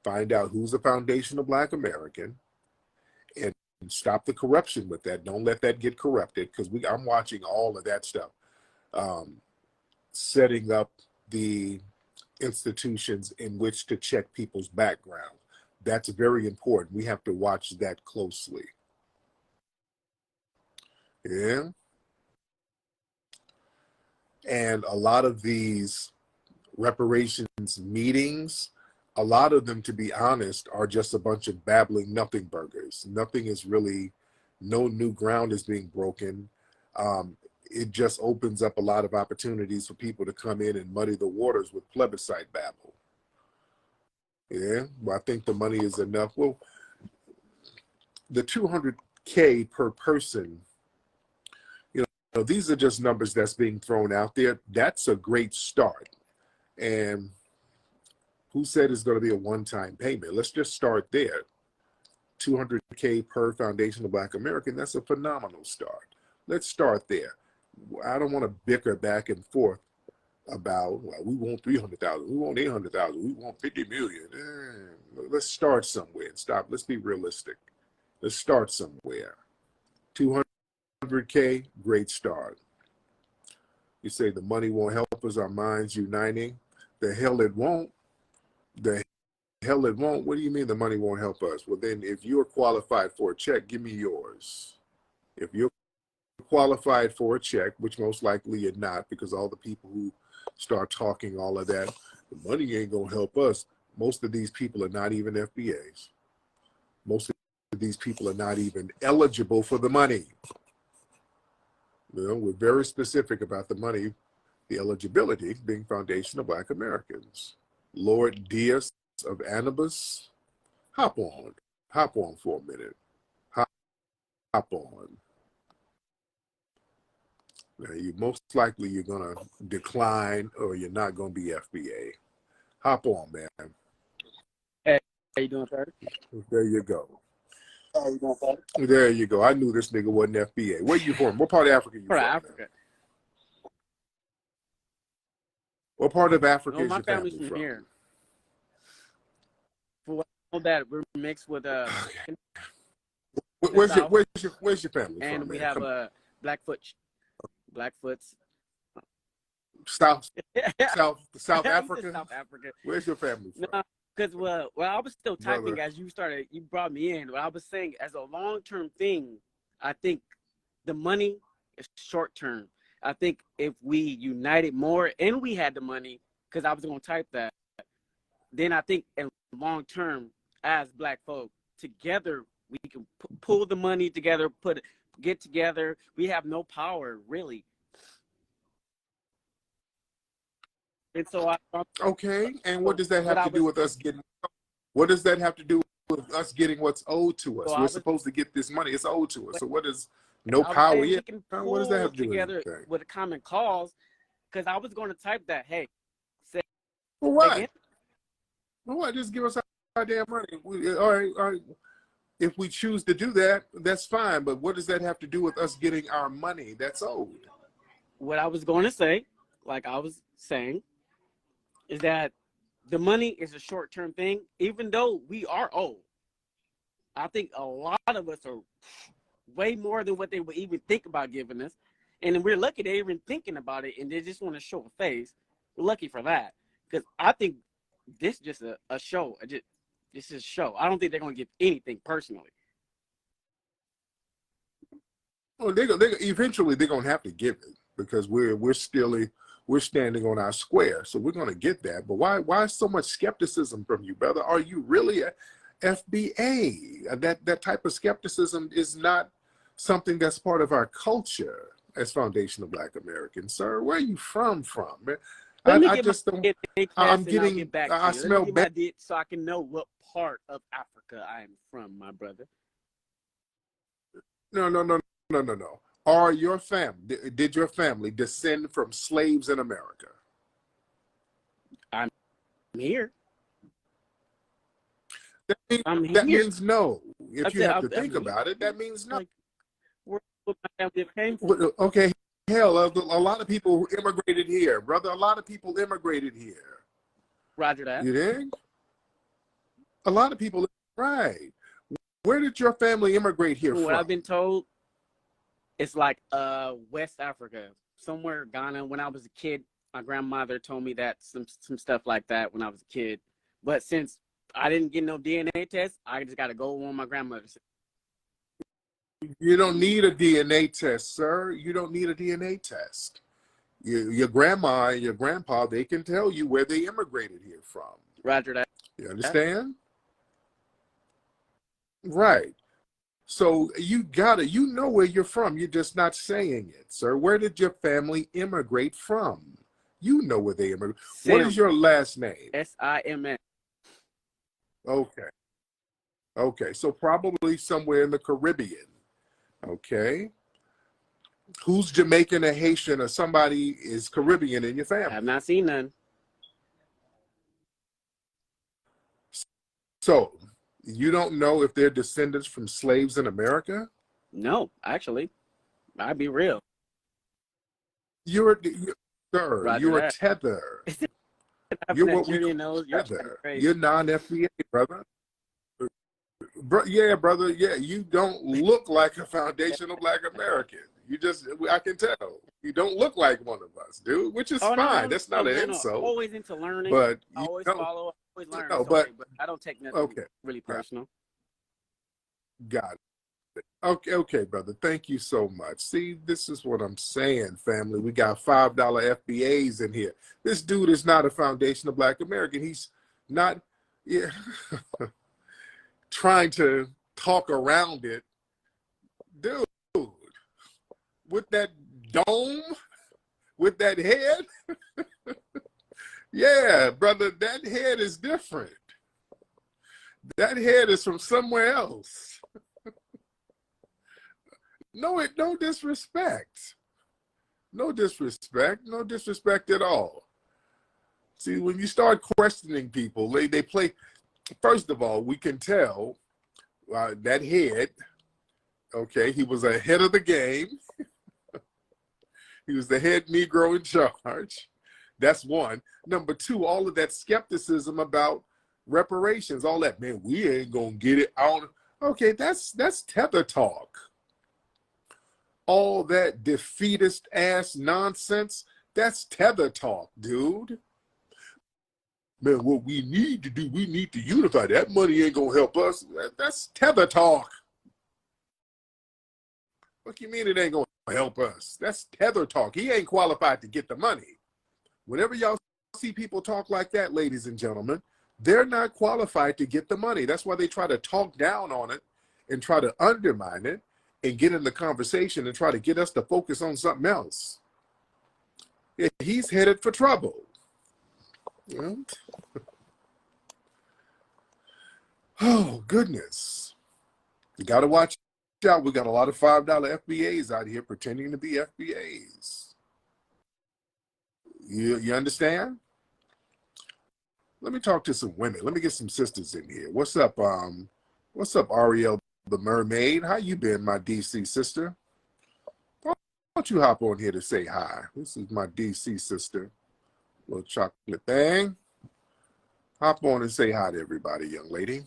Find out who's a foundational Black American and stop the corruption with that. Don't let that get corrupted, because I'm watching all of that stuff. Setting up the institutions in which to check people's background. That's very important. We have to watch that closely. Yeah. And a lot of these reparations meetings, a lot of them, to be honest, are just a bunch of babbling nothing burgers. Nothing is really, no new ground is being broken. It just opens up a lot of opportunities for people to come in and muddy the waters with plebiscite babble. Yeah, well, I think the money is enough. Well, the $200K per person, you know, these are just numbers that's being thrown out there. That's a great start. And who said it's going to be a one-time payment? Let's just start there. $200K per foundational Black American, that's a phenomenal start. Let's start there. I don't want to bicker back and forth about, well, we want 300,000, we want 800,000, we want 50 million. Let's start somewhere and stop. Let's be realistic. Let's start somewhere. 200K, great start. You say the money won't help us, our minds uniting. The hell it won't. The hell it won't. What do you mean the money won't help us? Well, then if you're qualified for a check, give me yours. If you're qualified for a check, which most likely you're not, because all the people who start talking all of that, the money ain't gonna help us. Most of these people are not even FBAs. Most of these people are not even eligible for the money. You know, we're very specific about the money, the eligibility being foundational Black Americans. Lord Diaz of Anubis, hop on for a minute. Hop on. Now, most likely you're gonna decline, or you're not gonna be FBA. Hop on, man. Hey, how you doing, sir? There you go. There you go. I knew this nigga wasn't FBA. Where you from? What part of Africa you from? Africa. Man? What part of Africa is my your family family's from? Here. For what I know, that we're mixed with Okay. Where's your family and from? We man? have Blackfoots. South Africa. South Africa. Where's your family from? No, because well, I was still typing Brother. as you brought me in. What I was saying, as a long-term thing, I think the money is short-term. I think if we united more and we had the money, because I was going to type that, then I think in long-term, as Black folk, together we can pull the money together, get together. We have no power, really. And so okay, and what does that have to do with us getting? What does that have to do with us getting what's owed to us? We're supposed to get this money; it's owed to us. So what is no power yet? What does that have to do together with a common cause? Because I was going to type that. Hey, for what? For what? Just give us our damn money. All right. If we choose to do that, that's fine. But what does that have to do with us getting our money that's owed? What I was going to say, like I was saying, is that the money is a short-term thing, even though we are old. I think a lot of us are way more than what they would even think about giving us. And we're lucky they're even thinking about it, and they just want to show a face. We're lucky for that. Because I think this is just a show. This is a show. I don't think they're going to give anything personally. Well, eventually they're going to have to give it, because we're standing on our square, so we're going to get that. But why so much skepticism from you, brother? Are you really a FBA? That type of skepticism is not something that's part of our culture as foundational Black Americans, sir. Where are you from, man? I just don't. I'm getting. I smell bad, so I can know what part of Africa I am from, my brother. No. Did your family descend from slaves in America? I'm here. That means no. If you have to think about it, that means no. Like, where my family came from. Okay, hell, a lot of people immigrated here, brother. A lot of people immigrated here. Roger that. You dig? A lot of people, right. Where did your family immigrate here From what from? I've been told, it's like West Africa, somewhere Ghana. When I was a kid, my grandmother told me that some stuff like that when I was a kid. But since I didn't get no DNA test, I just got to go on my grandmother's. You don't need a DNA test, sir. You don't need a DNA test. Your grandma and your grandpa, they can tell you where they immigrated here from. Roger that. You understand? Right. So you know where you're from. You're just not saying it, sir. Where did your family immigrate from? You know where they immigrated. What is your last name? Simon. Okay. Okay. So probably somewhere in the Caribbean. Okay. Who's Jamaican or Haitian or somebody is Caribbean in your family? I have not seen none. So you don't know if they're descendants from slaves in America? No, actually, I'd be real. You're Roger you're that. a tether. You're what we call tether. You're non-FBA, brother. Yeah, brother. Yeah, you don't look like a foundational Black American. I can tell. You don't look like one of us, dude, which is fine. No, that's not an insult. I'm always into learning. But I always follow, always learn. No, but I don't take nothing really personal. Got it. Okay, brother. Thank you so much. See, this is what I'm saying, family. We got $5 FBAs in here. This dude is not a foundational Black American. He's not trying to talk around it. Dude, with that dome, with that head, yeah, brother, that head is different. That head is from somewhere else. No disrespect. No disrespect at all. See, when you start questioning people, they play. First of all, we can tell that head, okay, he was ahead of the game. He was the head Negro in charge. That's one. Number two, all of that skepticism about reparations, all that, man, we ain't gonna get it out. Okay, that's tether talk. All that defeatist ass nonsense, that's tether talk, dude. Man, what we need to do, we need to unify. That money ain't gonna help us. That's tether talk. What do you mean it ain't gonna help us? That's tether talk. He ain't qualified to get the money. Whenever y'all see people talk like that, ladies and gentlemen, they're not qualified to get the money. That's why they try to talk down on it and try to undermine it and get in the conversation and try to get us to focus on something else. Yeah, he's headed for trouble. Oh, goodness. You got to watch out. We got a lot of $5 FBAs out here pretending to be FBAs. You understand? Let me talk to some women. Let me get some sisters in here. What's up, Ariel the Mermaid? How you been, my DC sister? Why don't you hop on here to say hi? This is my DC sister. Little chocolate thing. Hop on and say hi to everybody, young lady.